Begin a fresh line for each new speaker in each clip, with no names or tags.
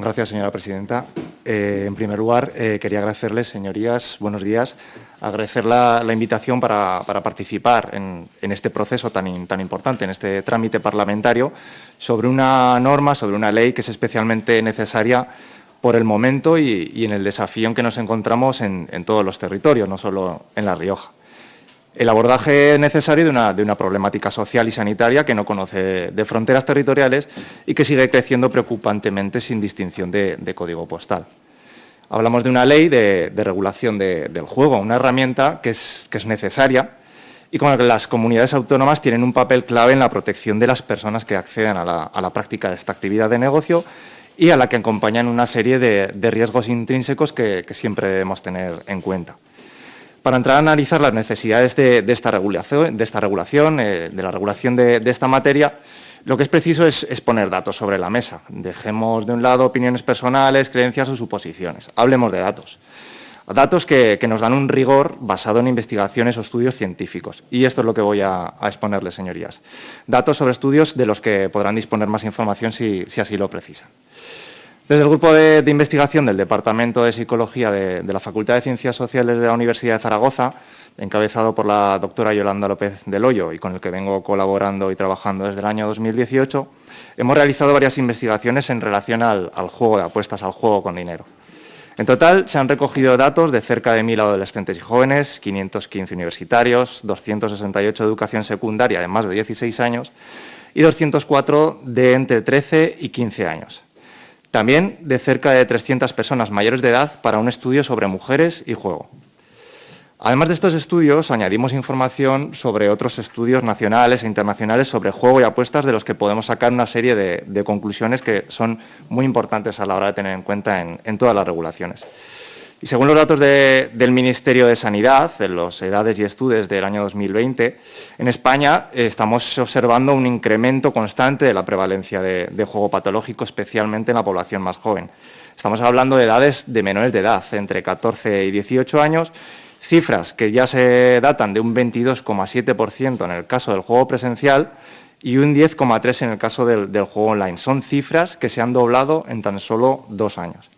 Gracias, señora presidenta. En primer lugar, quería agradecerles, señorías, buenos días, agradecer la invitación para participar en este proceso tan importante, en este trámite parlamentario, sobre una norma, sobre una ley que es especialmente necesaria por el momento y en el desafío en que nos encontramos en todos los territorios, no solo en La Rioja. El abordaje necesario de una problemática social y sanitaria que no conoce de fronteras territoriales y que sigue creciendo preocupantemente sin distinción de código postal. Hablamos de una ley de regulación del juego, una herramienta que es necesaria y con la que las comunidades autónomas tienen un papel clave en la protección de las personas que acceden a la práctica de esta actividad de negocio y a la que acompañan una serie de riesgos intrínsecos que siempre debemos tener en cuenta. Para entrar a analizar las necesidades de esta regulación, de la regulación de esta materia, lo que es preciso es poner datos sobre la mesa. Dejemos de un lado opiniones personales, creencias o suposiciones. Hablemos de datos. Datos que nos dan un rigor basado en investigaciones o estudios científicos. Y esto es lo que voy a exponerles, señorías. Datos sobre estudios de los que podrán disponer más información si así lo precisan. Desde el grupo de investigación del Departamento de Psicología de la Facultad de Ciencias Sociales de la Universidad de Zaragoza, encabezado por la doctora Yolanda López del Hoyo y con el que vengo colaborando y trabajando desde el año 2018, hemos realizado varias investigaciones en relación al juego de apuestas, al juego con dinero. En total, se han recogido datos de cerca de 1.000 adolescentes y jóvenes, 515 universitarios, 268 de educación secundaria de más de 16 años y 204 de entre 13 y 15 años. También de cerca de 300 personas mayores de edad para un estudio sobre mujeres y juego. Además de estos estudios, añadimos información sobre otros estudios nacionales e internacionales sobre juego y apuestas de los que podemos sacar una serie de conclusiones que son muy importantes a la hora de tener en cuenta en todas las regulaciones. Y según los datos del Ministerio de Sanidad, en los Edades y Estudes del año 2020, en España estamos observando un incremento constante de la prevalencia de juego patológico, especialmente en la población más joven. Estamos hablando de edades de menores de edad, entre 14 y 18 años, cifras que ya se datan de un 22,7% en el caso del juego presencial y un 10,3% en el caso del juego online. Son cifras que se han doblado en tan solo 2 años.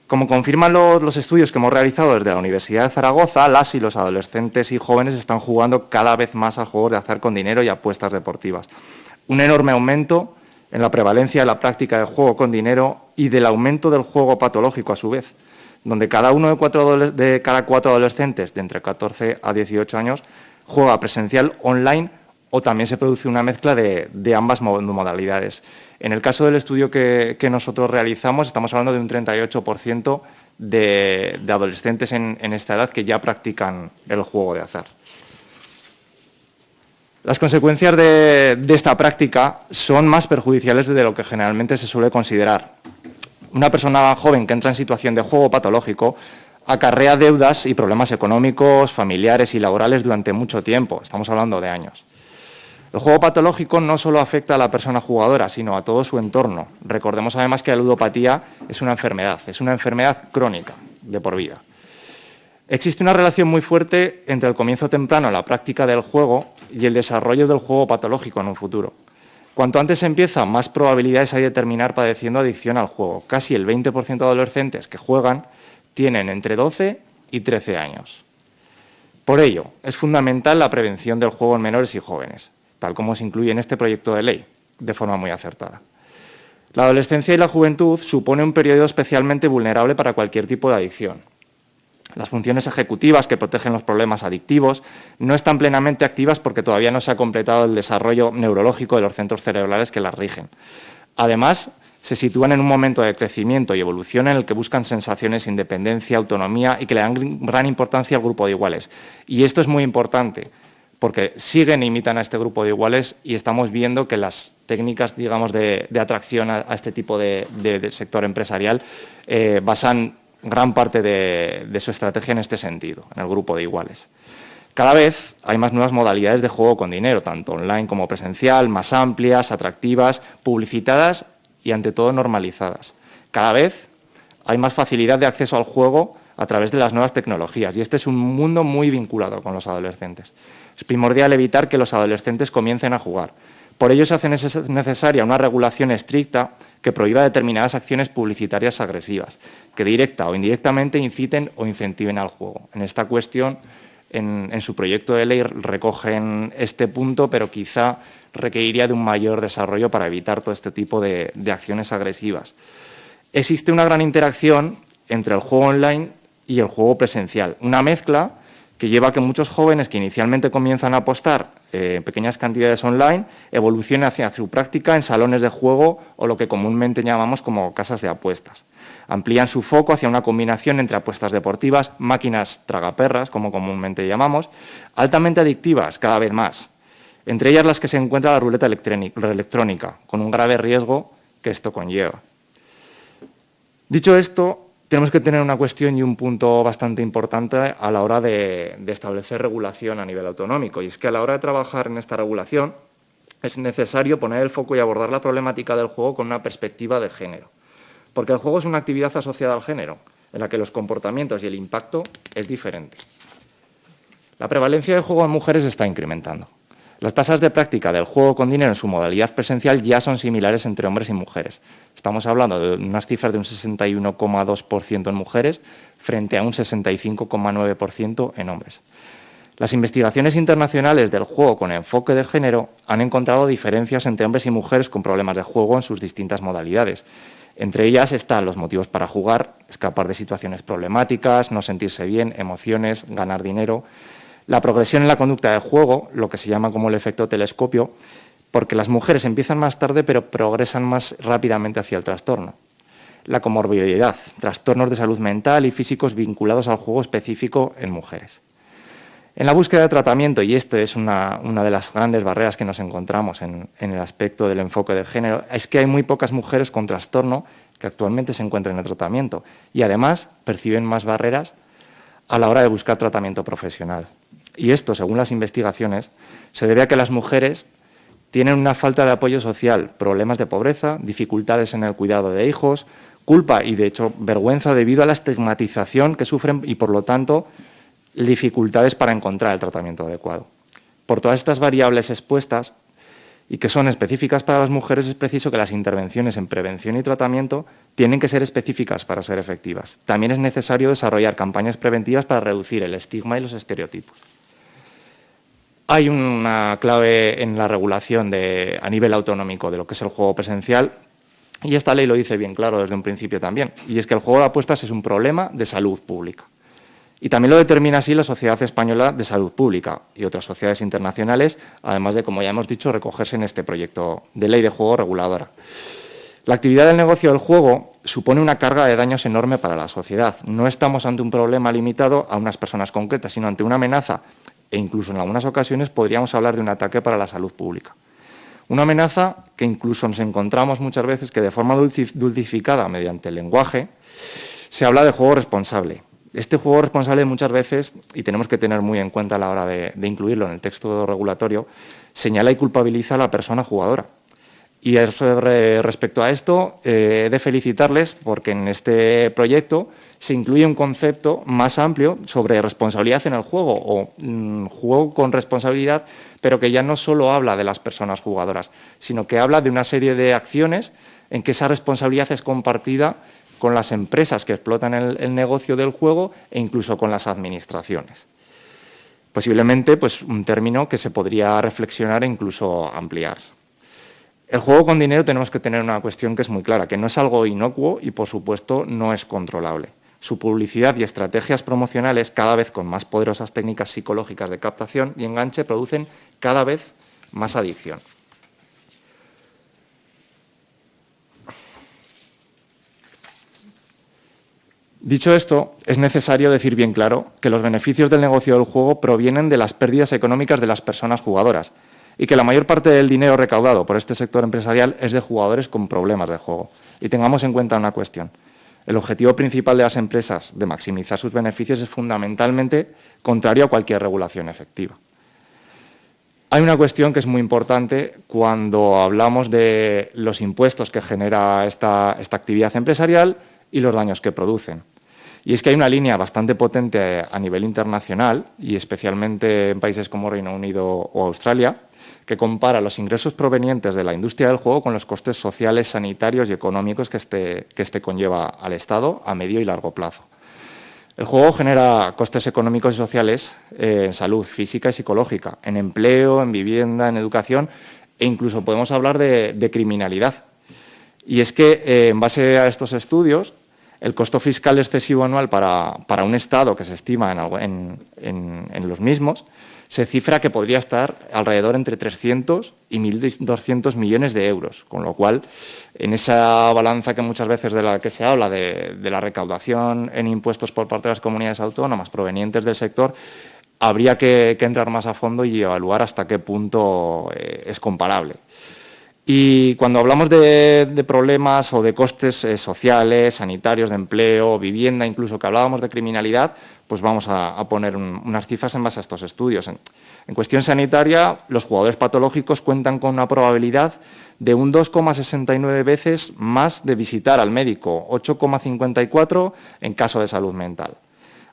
Como confirman los estudios que hemos realizado desde la Universidad de Zaragoza, las y los adolescentes y jóvenes están jugando cada vez más a juegos de azar con dinero y apuestas deportivas. Un enorme aumento en la prevalencia de la práctica de juego con dinero y del aumento del juego patológico a su vez, donde cada uno de cada 4 adolescentes de entre 14 a 18 años juega presencial online o también se produce una mezcla de ambas modalidades. En el caso del estudio que nosotros realizamos, estamos hablando de un 38% de adolescentes en esta edad que ya practican el juego de azar. Las consecuencias de esta práctica son más perjudiciales de lo que generalmente se suele considerar. Una persona joven que entra en situación de juego patológico acarrea deudas y problemas económicos, familiares y laborales durante mucho tiempo. Estamos hablando de años. El juego patológico no solo afecta a la persona jugadora, sino a todo su entorno. Recordemos además que la ludopatía es una enfermedad crónica, de por vida. Existe una relación muy fuerte entre el comienzo temprano en la práctica del juego y el desarrollo del juego patológico en un futuro. Cuanto antes empieza, más probabilidades hay de terminar padeciendo adicción al juego. Casi el 20% de adolescentes que juegan tienen entre 12 y 13 años. Por ello, es fundamental la prevención del juego en menores y jóvenes, tal como se incluye en este proyecto de ley, de forma muy acertada. La adolescencia y la juventud supone un periodo especialmente vulnerable para cualquier tipo de adicción. Las funciones ejecutivas que protegen los problemas adictivos no están plenamente activas porque todavía no se ha completado el desarrollo neurológico de los centros cerebrales que las rigen. Además, se sitúan en un momento de crecimiento y evolución en el que buscan sensaciones de independencia, autonomía y que le dan gran importancia al grupo de iguales. Y esto es muy importante, porque siguen e imitan a este grupo de iguales y estamos viendo que las técnicas, digamos, de atracción a este tipo de sector empresarial basan gran parte de su estrategia en este sentido, en el grupo de iguales. Cada vez hay más nuevas modalidades de juego con dinero, tanto online como presencial, más amplias, atractivas, publicitadas y, ante todo, normalizadas. Cada vez hay más facilidad de acceso al juego a través de las nuevas tecnologías y este es un mundo muy vinculado con los adolescentes. Es primordial evitar que los adolescentes comiencen a jugar. Por ello se hace necesaria una regulación estricta que prohíba determinadas acciones publicitarias agresivas, que directa o indirectamente inciten o incentiven al juego. En esta cuestión, en su proyecto de ley recogen este punto, pero quizá requeriría de un mayor desarrollo para evitar todo este tipo de acciones agresivas. Existe una gran interacción entre el juego online y el juego presencial, una mezcla que lleva a que muchos jóvenes que inicialmente comienzan a apostar en pequeñas cantidades online evolucionen hacia su práctica en salones de juego o lo que comúnmente llamamos como casas de apuestas. Amplían su foco hacia una combinación entre apuestas deportivas, máquinas tragaperras, como comúnmente llamamos, altamente adictivas cada vez más, entre ellas las que se encuentra la ruleta electrónica, con un grave riesgo que esto conlleva. Dicho esto, tenemos que tener una cuestión y un punto bastante importante a la hora de establecer regulación a nivel autonómico, y es que a la hora de trabajar en esta regulación es necesario poner el foco y abordar la problemática del juego con una perspectiva de género, porque el juego es una actividad asociada al género, en la que los comportamientos y el impacto es diferente. La prevalencia del juego en mujeres está incrementando. Las tasas de práctica del juego con dinero en su modalidad presencial ya son similares entre hombres y mujeres. Estamos hablando de unas cifras de un 61,2% en mujeres frente a un 65,9% en hombres. Las investigaciones internacionales del juego con enfoque de género han encontrado diferencias entre hombres y mujeres con problemas de juego en sus distintas modalidades. Entre ellas están los motivos para jugar, escapar de situaciones problemáticas, no sentirse bien, emociones, ganar dinero. La progresión en la conducta de juego, lo que se llama como el efecto telescopio, porque las mujeres empiezan más tarde pero progresan más rápidamente hacia el trastorno. La comorbilidad, trastornos de salud mental y físicos vinculados al juego específico en mujeres. En la búsqueda de tratamiento, y esto es una de las grandes barreras que nos encontramos en el aspecto del enfoque de género, es que hay muy pocas mujeres con trastorno que actualmente se encuentran en el tratamiento y además perciben más barreras a la hora de buscar tratamiento profesional. Y esto, según las investigaciones, se debe a que las mujeres tienen una falta de apoyo social, problemas de pobreza, dificultades en el cuidado de hijos, culpa y, de hecho, vergüenza debido a la estigmatización que sufren y, por lo tanto, dificultades para encontrar el tratamiento adecuado. Por todas estas variables expuestas y que son específicas para las mujeres, es preciso que las intervenciones en prevención y tratamiento tienen que ser específicas para ser efectivas. También es necesario desarrollar campañas preventivas para reducir el estigma y los estereotipos. Hay una clave en la regulación a nivel autonómico de lo que es el juego presencial, y esta ley lo dice bien claro desde un principio también, y es que el juego de apuestas es un problema de salud pública. Y también lo determina así la Sociedad Española de Salud Pública y otras sociedades internacionales, además de, como ya hemos dicho, recogerse en este proyecto de ley de juego reguladora. La actividad del negocio del juego supone una carga de daños enorme para la sociedad. No estamos ante un problema limitado a unas personas concretas, sino ante una amenaza, e incluso en algunas ocasiones podríamos hablar de un ataque para la salud pública. Una amenaza que incluso nos encontramos muchas veces que de forma dulcificada mediante el lenguaje se habla de juego responsable. Este juego responsable muchas veces, y tenemos que tener muy en cuenta a la hora de incluirlo en el texto regulatorio, señala y culpabiliza a la persona jugadora. Y respecto a esto, he de felicitarles porque en este proyecto se incluye un concepto más amplio sobre responsabilidad en el juego o juego con responsabilidad, pero que ya no solo habla de las personas jugadoras, sino que habla de una serie de acciones en que esa responsabilidad es compartida con las empresas que explotan el negocio del juego e incluso con las administraciones. Posiblemente pues, un término que se podría reflexionar e incluso ampliar. El juego con dinero tenemos que tener una cuestión que es muy clara, que no es algo inocuo y, por supuesto, no es controlable. Su publicidad y estrategias promocionales, cada vez con más poderosas técnicas psicológicas de captación y enganche, producen cada vez más adicción. Dicho esto, es necesario decir bien claro que los beneficios del negocio del juego provienen de las pérdidas económicas de las personas jugadoras y que la mayor parte del dinero recaudado por este sector empresarial es de jugadores con problemas de juego. Y tengamos en cuenta una cuestión. El objetivo principal de las empresas de maximizar sus beneficios es fundamentalmente contrario a cualquier regulación efectiva. Hay una cuestión que es muy importante cuando hablamos de los impuestos que genera esta actividad empresarial y los daños que producen. Y es que hay una línea bastante potente a nivel internacional, y especialmente en países como Reino Unido o Australia, que compara los ingresos provenientes de la industria del juego con los costes sociales, sanitarios y económicos que este conlleva al Estado a medio y largo plazo. El juego genera costes económicos y sociales en salud física y psicológica, en empleo, en vivienda, en educación e incluso podemos hablar de criminalidad. Y es que, en base a estos estudios, el costo fiscal excesivo anual para un Estado que se estima en los mismos se cifra que podría estar alrededor entre 300 y 1.200 millones de euros, con lo cual, en esa balanza que muchas veces de la que se habla de la recaudación en impuestos por parte de las comunidades autónomas provenientes del sector, habría que entrar más a fondo y evaluar hasta qué punto es comparable. Y cuando hablamos de problemas o de costes sociales, sanitarios, de empleo, vivienda, incluso que hablábamos de criminalidad, pues vamos a poner unas cifras en base a estos estudios. En cuestión sanitaria, los jugadores patológicos cuentan con una probabilidad de un 2,69 veces más de visitar al médico, 8,54 en caso de salud mental.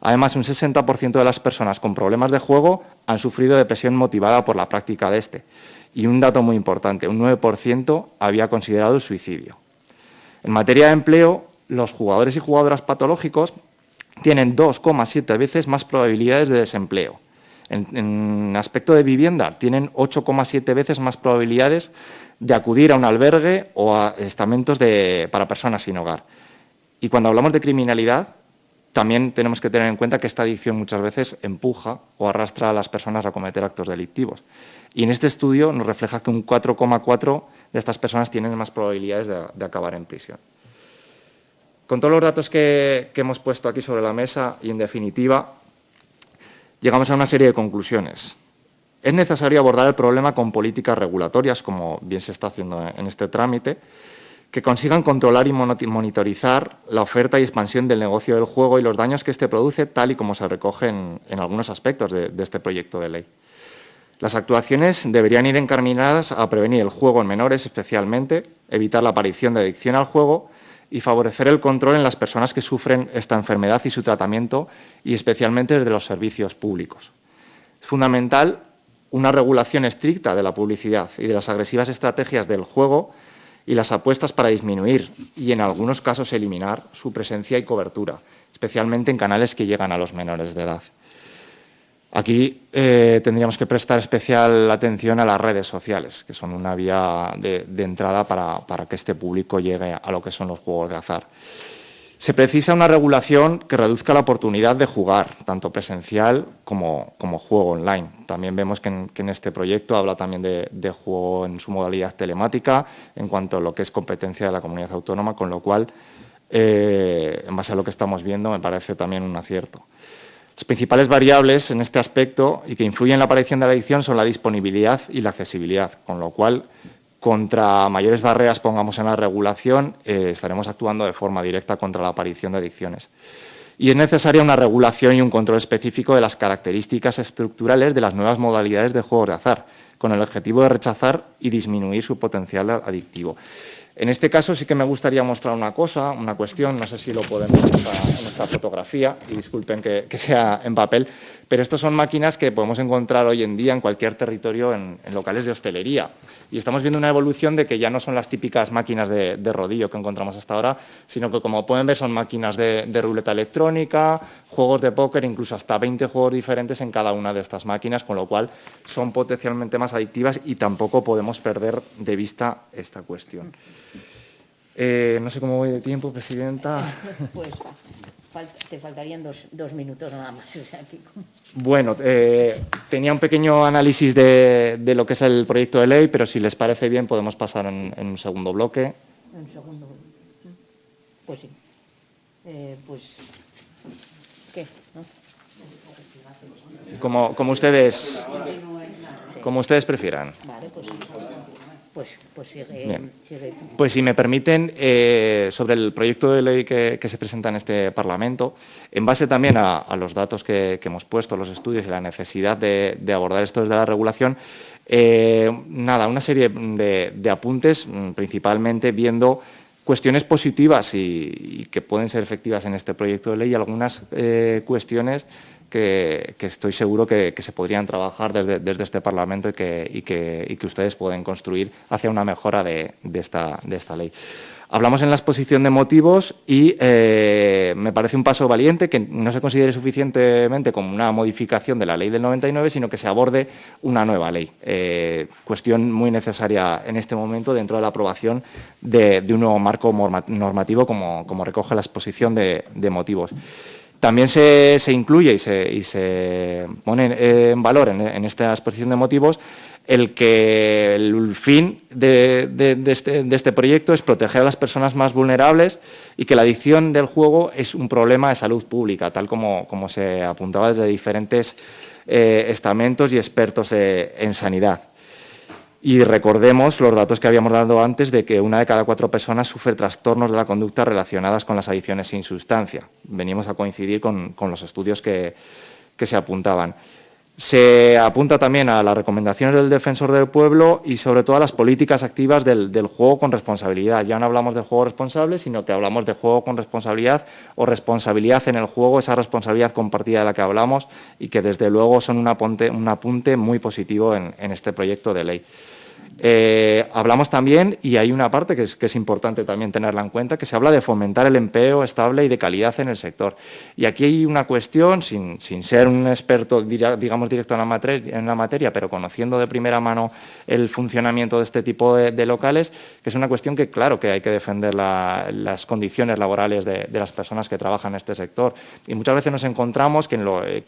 Además, un 60% de las personas con problemas de juego han sufrido depresión motivada por la práctica de este. Y un dato muy importante, un 9% había considerado el suicidio. En materia de empleo, los jugadores y jugadoras patológicos tienen 2,7 veces más probabilidades de desempleo. En aspecto de vivienda, tienen 8,7 veces más probabilidades de acudir a un albergue o a estamentos para personas sin hogar. Y cuando hablamos de criminalidad, también tenemos que tener en cuenta que esta adicción muchas veces empuja o arrastra a las personas a cometer actos delictivos. Y en este estudio nos refleja que un 4,4 de estas personas tienen más probabilidades de acabar en prisión. Con todos los datos que hemos puesto aquí sobre la mesa y, en definitiva, llegamos a una serie de conclusiones. Es necesario abordar el problema con políticas regulatorias, como bien se está haciendo en este trámite, que consigan controlar y monitorizar la oferta y expansión del negocio del juego y los daños que éste produce, tal y como se recoge en algunos aspectos de este proyecto de ley. Las actuaciones deberían ir encaminadas a prevenir el juego en menores, especialmente, evitar la aparición de adicción al juego y favorecer el control en las personas que sufren esta enfermedad y su tratamiento, y especialmente desde los servicios públicos. Es fundamental una regulación estricta de la publicidad y de las agresivas estrategias del juego y las apuestas para disminuir y, en algunos casos, eliminar su presencia y cobertura, especialmente en canales que llegan a los menores de edad. Aquí tendríamos que prestar especial atención a las redes sociales, que son una vía de entrada para que este público llegue a lo que son los juegos de azar. Se precisa una regulación que reduzca la oportunidad de jugar, tanto presencial como juego online. También vemos que en este proyecto habla también de juego en su modalidad telemática, en cuanto a lo que es competencia de la comunidad autónoma, con lo cual, en base a lo que estamos viendo, me parece también un acierto. Las principales variables en este aspecto y que influyen en la aparición de la adicción son la disponibilidad y la accesibilidad, con lo cual, contra mayores barreras pongamos en la regulación, estaremos actuando de forma directa contra la aparición de adicciones. Y es necesaria una regulación y un control específico de las características estructurales de las nuevas modalidades de juegos de azar, con el objetivo de rechazar y disminuir su potencial adictivo. En este caso sí que me gustaría mostrar una cuestión, no sé si lo podemos ver en esta fotografía, y disculpen que sea en papel, pero estas son máquinas que podemos encontrar hoy en día en cualquier territorio en locales de hostelería. Y estamos viendo una evolución de que ya no son las típicas máquinas de rodillo que encontramos hasta ahora, sino que, como pueden ver, son máquinas de ruleta electrónica, juegos de póker, incluso hasta 20 juegos diferentes en cada una de estas máquinas, con lo cual son potencialmente más adictivas y tampoco podemos perder de vista esta cuestión. No sé cómo voy de tiempo, Presidenta.
Pues te faltarían dos minutos nada más.
Bueno, tenía un pequeño análisis de lo que es el proyecto de ley, pero si les parece bien podemos pasar en un segundo bloque.
Un segundo. Pues sí. Pues, ¿qué? ¿No?
Como ustedes prefieran.
Vale, pues sigue.
Bien. Pues si me permiten, sobre el proyecto de ley que se presenta en este Parlamento, en base también a los datos que hemos puesto, los estudios y la necesidad de abordar esto desde la regulación, una serie de apuntes, principalmente viendo cuestiones positivas y que pueden ser efectivas en este proyecto de ley y algunas cuestiones que estoy seguro que se podrían trabajar desde este Parlamento y que ustedes pueden construir hacia una mejora de esta ley. Hablamos en la exposición de motivos y me parece un paso valiente que no se considere suficientemente como una modificación de la ley del 99, sino que se aborde una nueva ley. Cuestión muy necesaria en este momento dentro de la aprobación de un nuevo marco normativo como recoge la exposición de motivos. También se incluye y se pone en valor en esta exposición de motivos el que el fin de este proyecto es proteger a las personas más vulnerables y que la adicción del juego es un problema de salud pública, tal como se apuntaba desde diferentes estamentos y expertos en sanidad. Y recordemos los datos que habíamos dado antes de que 1 de cada 4 personas sufre trastornos de la conducta relacionadas con las adicciones sin sustancia. Venimos a coincidir con los estudios que se apuntaban. Se apunta también a las recomendaciones del Defensor del Pueblo y sobre todo a las políticas activas del juego con responsabilidad. Ya no hablamos de juego responsable, sino que hablamos de juego con responsabilidad o responsabilidad en el juego, esa responsabilidad compartida de la que hablamos y que desde luego son un apunte muy positivo en este proyecto de ley. Hablamos también, y hay una parte que es importante también tenerla en cuenta, que se habla de fomentar el empleo estable y de calidad en el sector. Y aquí hay una cuestión, sin ser un experto, digamos, directo en la materia, pero conociendo de primera mano el funcionamiento de este tipo de locales, que es una cuestión que, claro, que hay que defender las condiciones laborales de las personas que trabajan en este sector. Y muchas veces nos encontramos que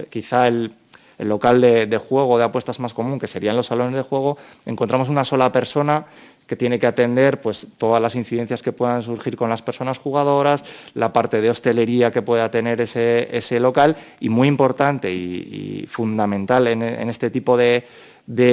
quizá el local de juego, de apuestas más común, que serían los salones de juego, encontramos una sola persona que tiene que atender pues, todas las incidencias que puedan surgir con las personas jugadoras, la parte de hostelería que pueda tener ese local y muy importante y fundamental en este tipo de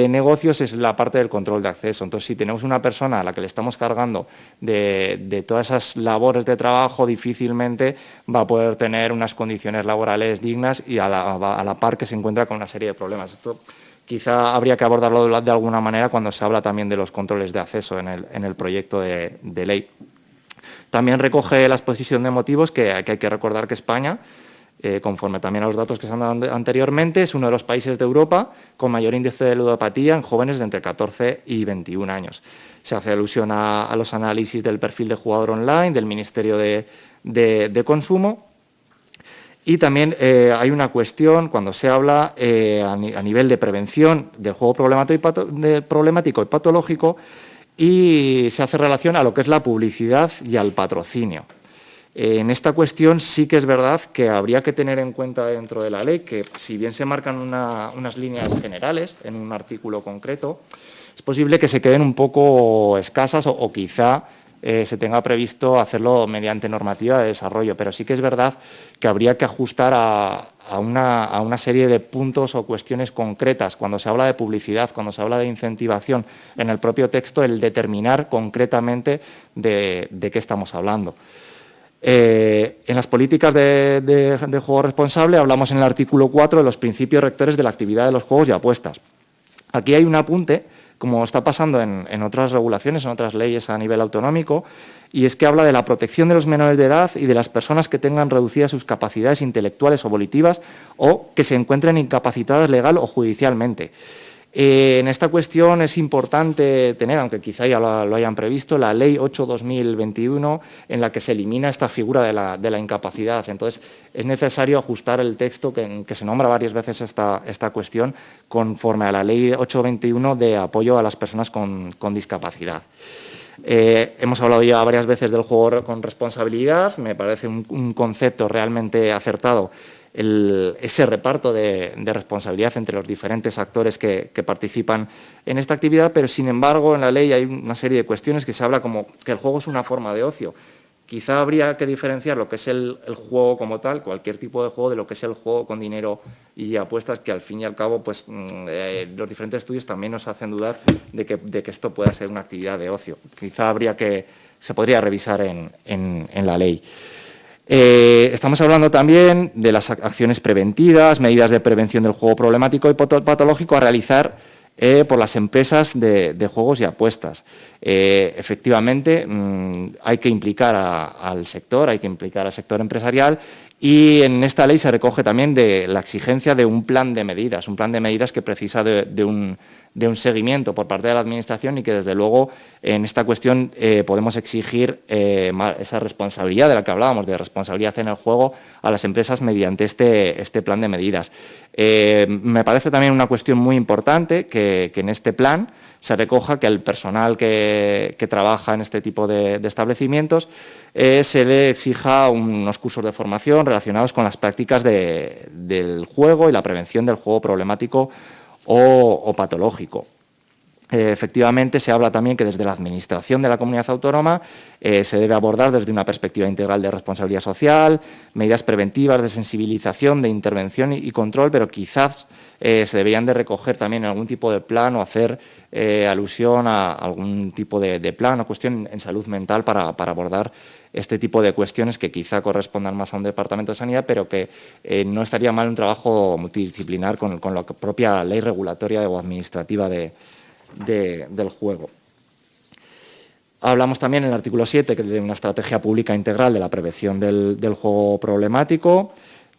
negocios es la parte del control de acceso. Entonces, si tenemos una persona a la que le estamos cargando de todas esas labores de trabajo, difícilmente va a poder tener unas condiciones laborales dignas y a la par que se encuentra con una serie de problemas. Esto quizá habría que abordarlo de alguna manera cuando se habla también de los controles de acceso en el proyecto de ley. También recoge la exposición de motivos que hay que recordar que España, conforme también a los datos que se han dado anteriormente, es uno de los países de Europa con mayor índice de ludopatía en jóvenes de entre 14 y 21 años. Se hace alusión a los análisis del perfil de jugador online del Ministerio de Consumo. Y también hay una cuestión cuando se habla a nivel de prevención del juego problemático y patológico y se hace relación a lo que es la publicidad y al patrocinio. En esta cuestión sí que es verdad que habría que tener en cuenta dentro de la ley que si bien se marcan unas líneas generales en un artículo concreto, es posible que se queden un poco escasas o quizá se tenga previsto hacerlo mediante normativa de desarrollo, pero sí que es verdad que habría que ajustar a una serie de puntos o cuestiones concretas. Cuando se habla de publicidad, cuando se habla de incentivación, en el propio texto el determinar concretamente de qué estamos hablando. En las políticas de juego responsable hablamos en el artículo 4 de los principios rectores de la actividad de los juegos y apuestas. Aquí hay un apunte, como está pasando en otras regulaciones, en otras leyes a nivel autonómico, y es que habla de la protección de los menores de edad y de las personas que tengan reducidas sus capacidades intelectuales o volitivas o que se encuentren incapacitadas legal o judicialmente. En esta cuestión es importante tener, aunque quizá ya lo hayan previsto, la Ley 8/2021, en la que se elimina esta figura de la incapacidad. Entonces, es necesario ajustar el texto que se nombra varias veces esta cuestión conforme a la Ley 8/21 de apoyo a las personas con discapacidad. Hemos hablado ya varias veces del juego con responsabilidad. Me parece un concepto realmente acertado ese reparto de responsabilidad entre los diferentes actores que participan en esta actividad, pero sin embargo en la ley hay una serie de cuestiones que se habla como que el juego es una forma de ocio. Quizá habría que diferenciar lo que es el juego como tal, cualquier tipo de juego, de lo que es el juego con dinero y apuestas, que al fin y al cabo pues, los diferentes estudios también nos hacen dudar de que esto pueda ser una actividad de ocio. Quizá se podría revisar en la ley. Estamos hablando también de las acciones preventivas, medidas de prevención del juego problemático y patológico a realizar por las empresas de juegos y apuestas. Efectivamente, hay que implicar al sector, hay que implicar al sector empresarial, y en esta ley se recoge también de la exigencia de un plan de medidas que precisa de un seguimiento por parte de la Administración, y que, desde luego, en esta cuestión podemos exigir esa responsabilidad de la que hablábamos, de responsabilidad en el juego, a las empresas mediante este plan de medidas. Me parece también una cuestión muy importante que en este plan se recoja que al personal que trabaja en este tipo de establecimientos se le exija unos cursos de formación relacionados con las prácticas del juego y la prevención del juego problemático o patológico. Efectivamente, se habla también que desde la Administración de la Comunidad Autónoma se debe abordar desde una perspectiva integral de responsabilidad social, medidas preventivas de sensibilización, de intervención y control, pero quizás se deberían de recoger también algún tipo de plan o hacer alusión a algún tipo de plan o cuestión en salud mental para abordar este tipo de cuestiones que quizá correspondan más a un departamento de sanidad, pero que no estaría mal un trabajo multidisciplinar con la propia ley regulatoria o administrativa del juego. Hablamos también en el artículo 7 de una estrategia pública integral de la prevención del juego problemático.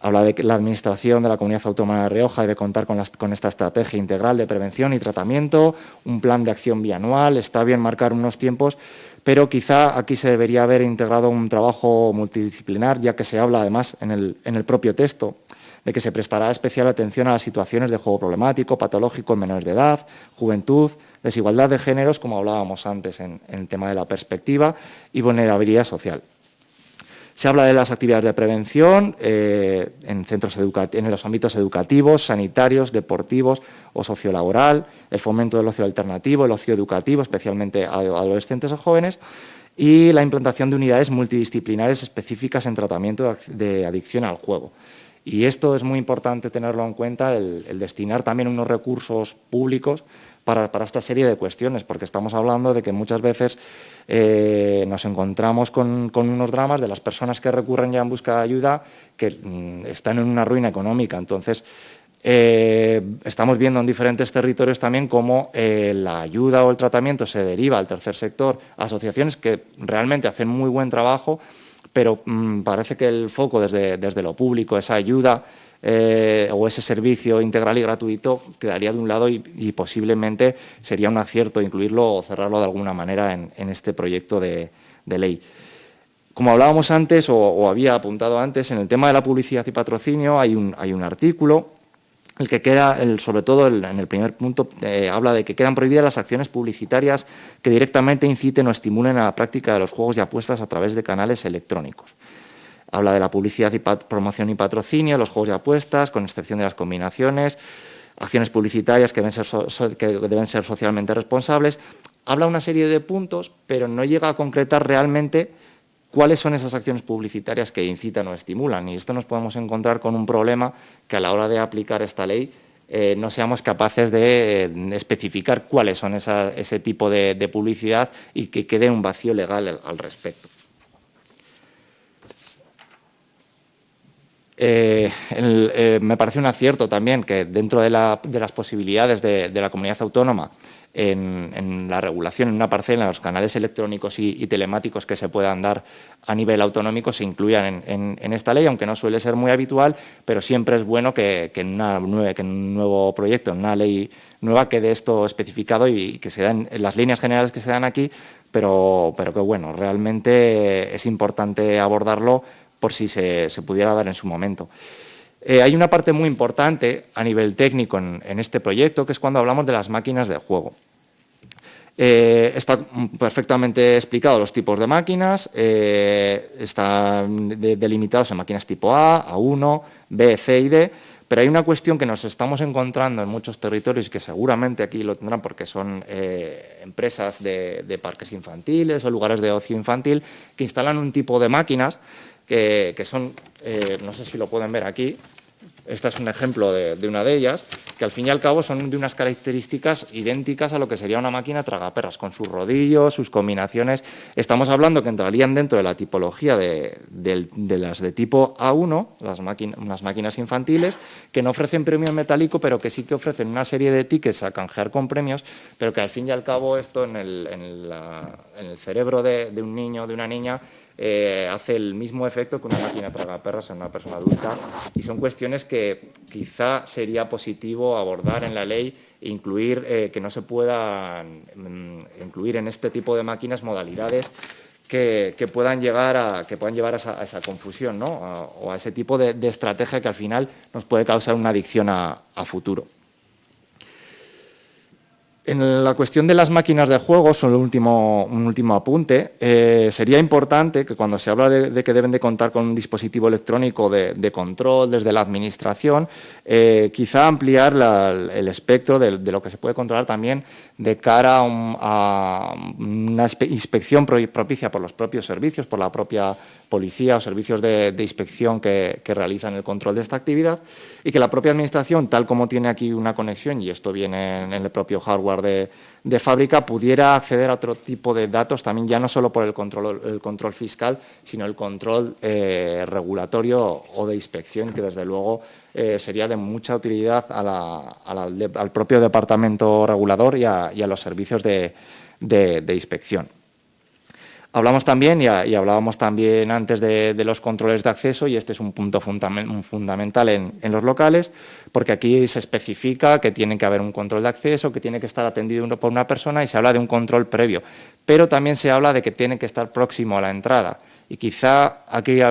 Habla de que la Administración de la Comunidad Autónoma de La Rioja debe contar con esta estrategia integral de prevención y tratamiento, un plan de acción bianual. Está bien marcar unos tiempos, pero quizá aquí se debería haber integrado un trabajo multidisciplinar, ya que se habla además en el propio texto de que se prestará especial atención a las situaciones de juego problemático, patológico en menores de edad, juventud, desigualdad de géneros, como hablábamos antes en el tema de la perspectiva, y vulnerabilidad social. Se habla de las actividades de prevención en los ámbitos educativos, sanitarios, deportivos o sociolaboral, el fomento del ocio alternativo, el ocio educativo, especialmente a adolescentes o jóvenes, y la implantación de unidades multidisciplinares específicas en tratamiento de adicción al juego. Y esto es muy importante tenerlo en cuenta, el destinar también unos recursos públicos para esta serie de cuestiones, porque estamos hablando de que muchas veces nos encontramos con unos dramas de las personas que recurren ya en busca de ayuda que están en una ruina económica. Entonces, estamos viendo en diferentes territorios también cómo la ayuda o el tratamiento se deriva al tercer sector, a asociaciones que realmente hacen muy buen trabajo, pero parece que el foco desde lo público, esa ayuda o ese servicio integral y gratuito, quedaría de un lado y posiblemente sería un acierto incluirlo o cerrarlo de alguna manera en este proyecto de ley. Como hablábamos antes o había apuntado antes, en el tema de la publicidad y patrocinio hay un artículo el que queda, sobre todo en el primer punto, habla de que quedan prohibidas las acciones publicitarias que directamente inciten o estimulen a la práctica de los juegos y apuestas a través de canales electrónicos. Habla de la publicidad y promoción y patrocinio, los juegos y apuestas, con excepción de las combinaciones, acciones publicitarias que deben ser socialmente responsables. Habla una serie de puntos, pero no llega a concretar realmente cuáles son esas acciones publicitarias que incitan o estimulan. Y esto nos podemos encontrar con un problema que a la hora de aplicar esta ley no seamos capaces de especificar cuáles son ese tipo de publicidad y que quede un vacío legal al respecto. Me parece un acierto también que dentro de las posibilidades de la comunidad autónoma en la regulación, en una parcela, en los canales electrónicos y telemáticos que se puedan dar a nivel autonómico se incluyan en esta ley, aunque no suele ser muy habitual, pero siempre es bueno que en un nuevo proyecto, en una ley nueva, quede esto especificado y que se den en las líneas generales que se dan aquí, pero que bueno, realmente es importante abordarlo por si se pudiera dar en su momento. Hay una parte muy importante a nivel técnico en este proyecto, que es cuando hablamos de las máquinas de juego. Está perfectamente explicado los tipos de máquinas, están delimitados en máquinas tipo A, A1, B, C y D, pero hay una cuestión que nos estamos encontrando en muchos territorios, que seguramente aquí lo tendrán porque son empresas de parques infantiles o lugares de ocio infantil, que instalan un tipo de máquinas que son, no sé si lo pueden ver aquí, Este es un ejemplo de una de ellas, que al fin y al cabo son de unas características idénticas a lo que sería una máquina tragaperras, con sus rodillos, sus combinaciones. Estamos hablando que entrarían dentro de la tipología de las de tipo A1, unas máquinas infantiles, que no ofrecen premio metálico, pero que sí que ofrecen una serie de tickets a canjear con premios, pero que al fin y al cabo esto en el cerebro de un niño o de una niña hace el mismo efecto que una máquina tragaperras en una persona adulta, y son cuestiones que quizá sería positivo abordar en la ley e incluir, que no se puedan incluir en este tipo de máquinas modalidades que puedan llevar a esa confusión, ¿no? o a ese tipo de estrategia que al final nos puede causar una adicción a futuro. En la cuestión de las máquinas de juego, solo un último apunte, sería importante que cuando se habla de que deben de contar con un dispositivo electrónico de control desde la Administración, quizá ampliar el espectro de lo que se puede controlar también de cara a una inspección propicia por los propios servicios, por la propia policía o servicios de inspección que realizan el control de esta actividad, y que la propia Administración, tal como tiene aquí una conexión, y esto viene en el propio hardware de fábrica, pudiera acceder a otro tipo de datos también, ya no solo por el control fiscal, sino el control regulatorio o de inspección, que desde luego sería de mucha utilidad al propio departamento regulador y a los servicios de inspección. Hablamos también, y hablábamos también antes de los controles de acceso, y este es un punto fundamental en los locales, porque aquí se especifica que tiene que haber un control de acceso, que tiene que estar atendido por una persona, y se habla de un control previo, pero también se habla de que tiene que estar próximo a la entrada. Y quizá aquí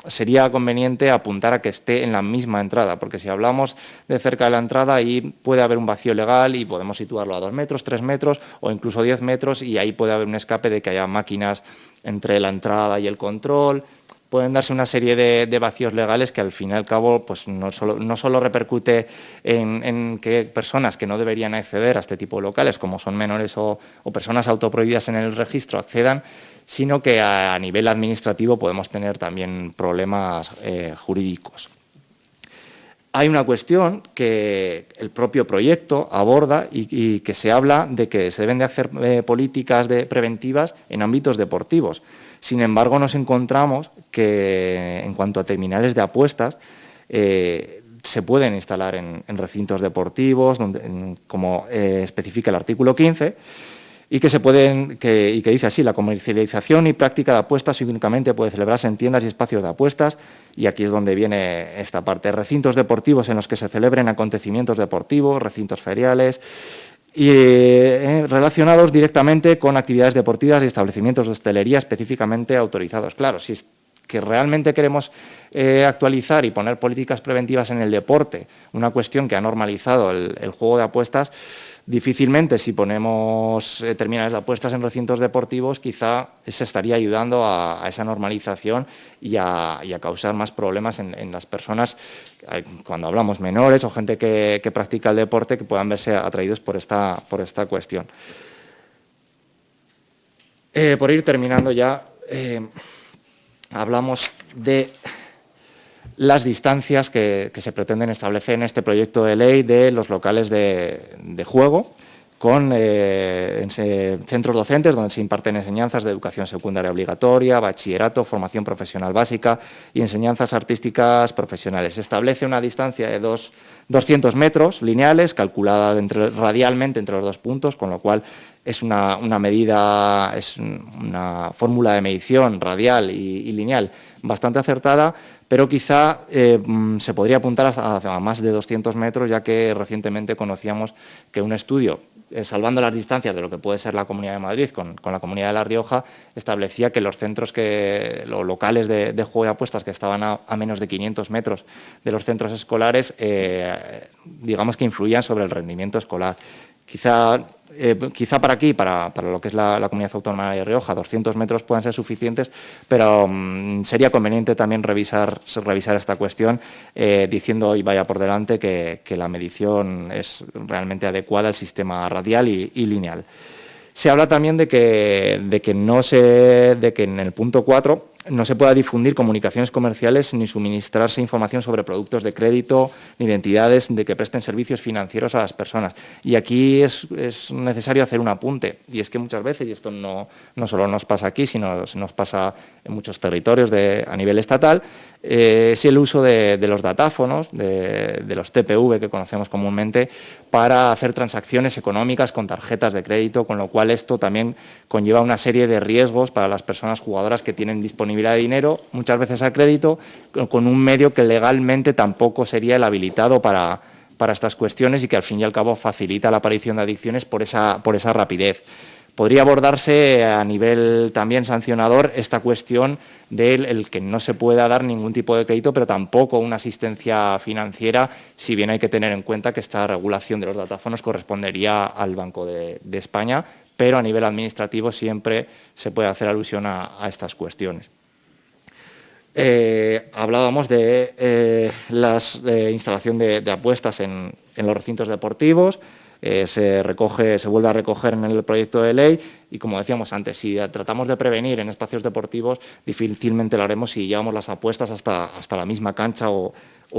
sería conveniente apuntar a que esté en la misma entrada, porque si hablamos de cerca de la entrada, ahí puede haber un vacío legal y podemos situarlo a 2 metros, 3 metros o incluso 10 metros, y ahí puede haber un escape de que haya máquinas entre la entrada y el control. Pueden darse una serie de vacíos legales que al fin y al cabo pues no solo repercute en que personas que no deberían acceder a este tipo de locales, como son menores o personas autoprohibidas en el registro, accedan, sino que a nivel administrativo podemos tener también problemas jurídicos. Hay una cuestión que el propio proyecto aborda y que se habla de que se deben de hacer políticas preventivas en ámbitos deportivos. Sin embargo, nos encontramos que en cuanto a terminales de apuestas, se pueden instalar en recintos deportivos, como especifica el artículo 15, y que dice así: la comercialización y práctica de apuestas únicamente puede celebrarse en tiendas y espacios de apuestas, y aquí es donde viene esta parte: recintos deportivos en los que se celebren acontecimientos deportivos, recintos feriales, y relacionados directamente con actividades deportivas y establecimientos de hostelería específicamente autorizados. Claro, si es que realmente queremos actualizar y poner políticas preventivas en el deporte, una cuestión que ha normalizado el juego de apuestas, difícilmente, si ponemos terminales de apuestas en recintos deportivos, quizá se estaría ayudando a esa normalización y a causar más problemas en las personas, cuando hablamos menores o gente que practica el deporte, que puedan verse atraídos por esta cuestión. Por ir terminando ya, hablamos de las distancias que se pretenden establecer en este proyecto de ley de los locales de juego, con centros docentes donde se imparten enseñanzas de educación secundaria obligatoria, bachillerato, formación profesional básica y enseñanzas artísticas profesionales. Se establece una distancia de 200 metros lineales, calculada radialmente entre los dos puntos, con lo cual es una medida, es una fórmula de medición radial y lineal bastante acertada, pero quizá se podría apuntar a más de 200 metros, ya que recientemente conocíamos que un estudio, salvando las distancias de lo que puede ser la Comunidad de Madrid con la Comunidad de La Rioja, establecía que los centros los locales de juego y apuestas que estaban a menos de 500 metros de los centros escolares, digamos que influían sobre el rendimiento escolar. Quizá para aquí, para lo que es la Comunidad Autónoma de La Rioja, 200 metros puedan ser suficientes, pero sería conveniente también revisar esta cuestión, diciendo, y vaya por delante, que la medición es realmente adecuada al sistema radial y lineal. Se habla también de que en el punto 4 no se pueda difundir comunicaciones comerciales ni suministrarse información sobre productos de crédito ni de entidades de que presten servicios financieros a las personas. Y aquí es necesario hacer un apunte, y es que muchas veces, y esto no solo nos pasa aquí, sino nos pasa en muchos territorios a nivel estatal, es el uso de los datáfonos, de los TPV que conocemos comúnmente, para hacer transacciones económicas con tarjetas de crédito, con lo cual esto también conlleva una serie de riesgos para las personas jugadoras que tienen disponibilidad de dinero, muchas veces a crédito, con un medio que legalmente tampoco sería el habilitado para estas cuestiones y que al fin y al cabo facilita la aparición de adicciones por esa rapidez. Podría abordarse a nivel también sancionador esta cuestión del que no se pueda dar ningún tipo de crédito, pero tampoco una asistencia financiera, si bien hay que tener en cuenta que esta regulación de los datáfonos correspondería al Banco de España, pero a nivel administrativo siempre se puede hacer alusión a estas cuestiones. Hablábamos de la instalación de apuestas en los recintos deportivos. Se vuelve a recoger en el proyecto de ley y, como decíamos antes, si tratamos de prevenir en espacios deportivos, difícilmente lo haremos si llevamos las apuestas hasta la misma cancha o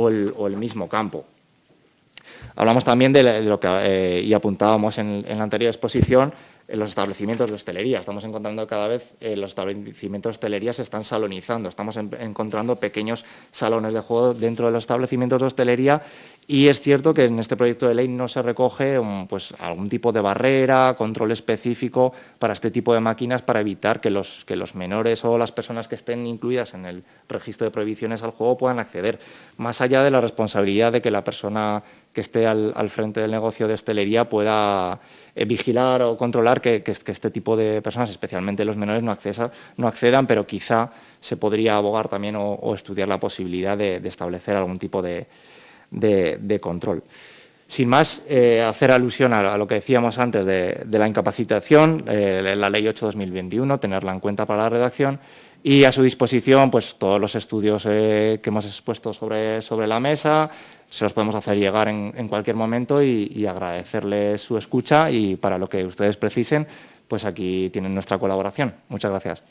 el mismo campo. Hablamos también de lo que y apuntábamos en la anterior exposición, en los establecimientos de hostelería. Estamos encontrando cada vez los establecimientos de hostelería se están salonizando. Estamos encontrando pequeños salones de juego dentro de los establecimientos de hostelería y es cierto que en este proyecto de ley no se recoge algún tipo de barrera, control específico para este tipo de máquinas para evitar que los menores o las personas que estén incluidas en el registro de prohibiciones al juego puedan acceder. Más allá de la responsabilidad de que la persona que esté al frente del negocio de hostelería pueda vigilar o controlar que este tipo de personas, especialmente los menores, no accedan, pero quizá se podría abogar también o estudiar la posibilidad de establecer algún tipo de control. Sin más, hacer alusión a lo que decíamos antes de la incapacitación, la Ley 8/2021, tenerla en cuenta para la redacción y a su disposición pues todos los estudios que hemos expuesto sobre la mesa. Se los podemos hacer llegar en cualquier momento y agradecerles su escucha y para lo que ustedes precisen, pues aquí tienen nuestra colaboración. Muchas gracias.